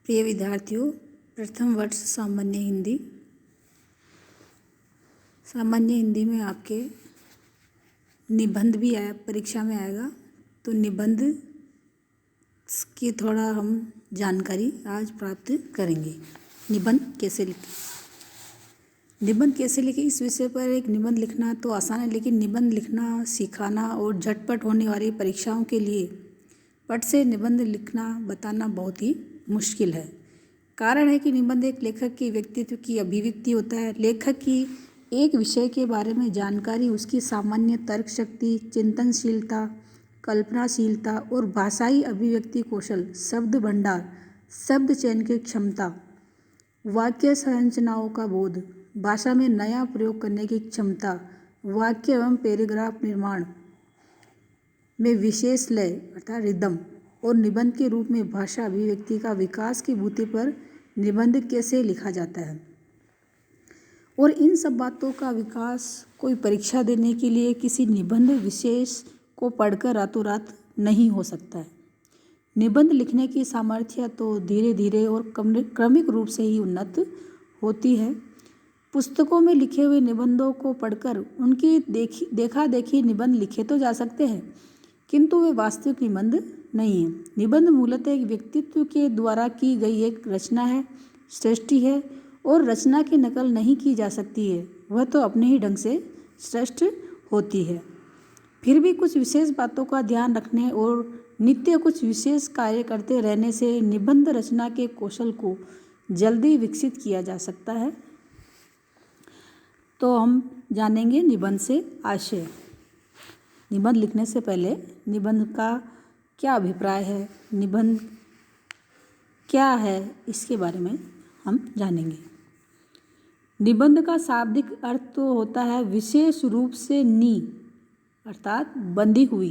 प्रिय विद्यार्थियों, प्रथम वर्ष सामान्य हिंदी में आपके निबंध भी परीक्षा में आएगा। तो निबंध की थोड़ा हम जानकारी आज प्राप्त करेंगे। निबंध कैसे लिखें इस विषय पर एक निबंध लिखना तो आसान है, लेकिन निबंध लिखना सिखाना और झटपट होने वाली परीक्षाओं के लिए पट से निबंध लिखना बताना बहुत ही मुश्किल है। कारण है कि निबंध एक लेखक के व्यक्तित्व की अभिव्यक्ति होता है। लेखक की एक विषय के बारे में जानकारी उसकी सामान्य तर्क शक्ति, चिंतनशीलता, कल्पनाशीलता और भाषाई अभिव्यक्ति कौशल, शब्द भंडार, शब्द चयन की क्षमता, वाक्य संरचनाओं का बोध, भाषा में नया प्रयोग करने की क्षमता, वाक्य एवं पैराग्राफ निर्माण में विशेष लय अर्थात रिदम और निबंध के रूप में भाषा अभिव्यक्ति का विकास की भूमि पर निबंध कैसे लिखा जाता है। और इन सब बातों का विकास कोई परीक्षा देने के लिए किसी निबंध विशेष को पढ़कर रातों रात नहीं हो सकता है। निबंध लिखने की सामर्थ्य तो धीरे धीरे और क्रमिक रूप से ही उन्नत होती है। पुस्तकों में लिखे हुए निबंधों को पढ़कर उनकी देखा देखी निबंध लिखे तो जा सकते हैं, किंतु वे वास्तविक निबंध नहीं है। निबंध मूलतः एक व्यक्तित्व के द्वारा की गई एक रचना है, सृष्टि है, और रचना की नकल नहीं की जा सकती है। वह तो अपने ही ढंग से श्रेष्ठ होती है। फिर भी कुछ विशेष बातों का ध्यान रखने और नित्य कुछ विशेष कार्य करते रहने से निबंध रचना के कौशल को जल्दी विकसित किया जा सकता है। तो हम जानेंगे निबंध से आशय। निबंध लिखने से पहले निबंध का क्या अभिप्राय है, निबंध क्या है, इसके बारे में हम जानेंगे। निबंध का शाब्दिक अर्थ तो होता है विशेष रूप से नी अर्थात बंधी हुई,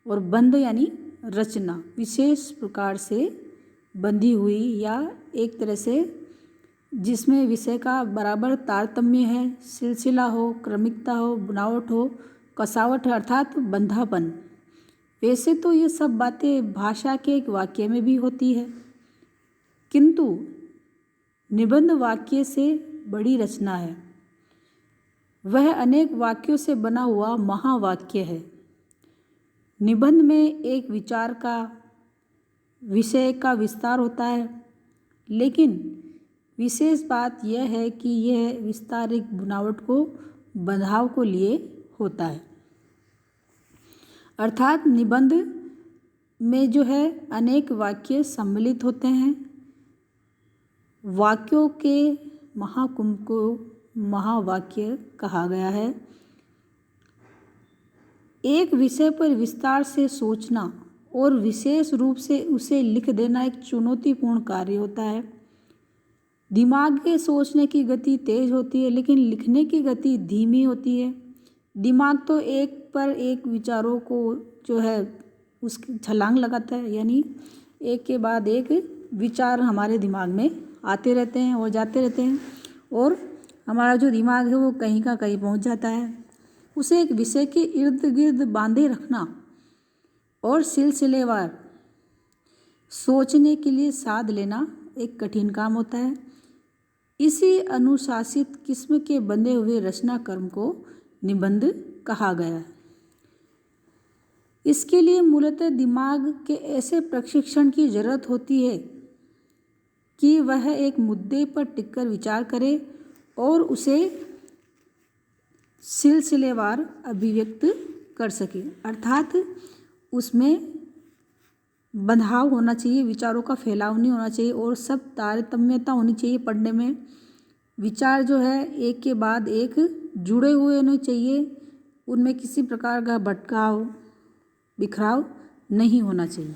और बंध यानी रचना, विशेष प्रकार से बंधी हुई या एक तरह से जिसमें विषय का बराबर तारतम्य है, सिलसिला हो, क्रमिकता हो, बनावट हो, कसावट अर्थात बंधापन। वैसे तो ये सब बातें भाषा के एक वाक्य में भी होती है, किंतु निबंध वाक्य से बड़ी रचना है। वह अनेक वाक्यों से बना हुआ महावाक्य है। निबंध में एक विचार का विषय का विस्तार होता है, लेकिन विशेष बात यह है कि यह विस्तार एक बनावट को बंधाव को लिए होता है। अर्थात निबंध में जो है अनेक वाक्य सम्मिलित होते हैं। वाक्यों के महाकुंभ को महावाक्य कहा गया है। एक विषय पर विस्तार से सोचना और विशेष रूप से उसे लिख देना एक चुनौतीपूर्ण कार्य होता है। दिमाग के सोचने की गति तेज होती है, लेकिन लिखने की गति धीमी होती है। दिमाग तो एक पर एक विचारों को जो है उसकी छलांग लगाता है, यानी एक के बाद एक विचार हमारे दिमाग में आते रहते हैं और जाते रहते हैं, और हमारा जो दिमाग है वो कहीं का कहीं पहुंच जाता है। उसे एक विषय के इर्द गिर्द बांधे रखना और सिलसिलेवार सोचने के लिए साध लेना एक कठिन काम होता है। इसी अनुशासित किस्म के बंधे हुए रचना कर्म को निबंध कहा गया है। इसके लिए मूलतः दिमाग के ऐसे प्रशिक्षण की जरूरत होती है कि वह एक मुद्दे पर टिककर विचार करे और उसे सिलसिलेवार अभिव्यक्त कर सके। अर्थात उसमें बंधाव होना चाहिए, विचारों का फैलाव नहीं होना चाहिए, और सब तारतम्यता होनी चाहिए पढ़ने में। विचार जो है एक के बाद एक जुड़े हुए होने चाहिए, उनमें किसी प्रकार का भटकाव बिखराव नहीं होना चाहिए।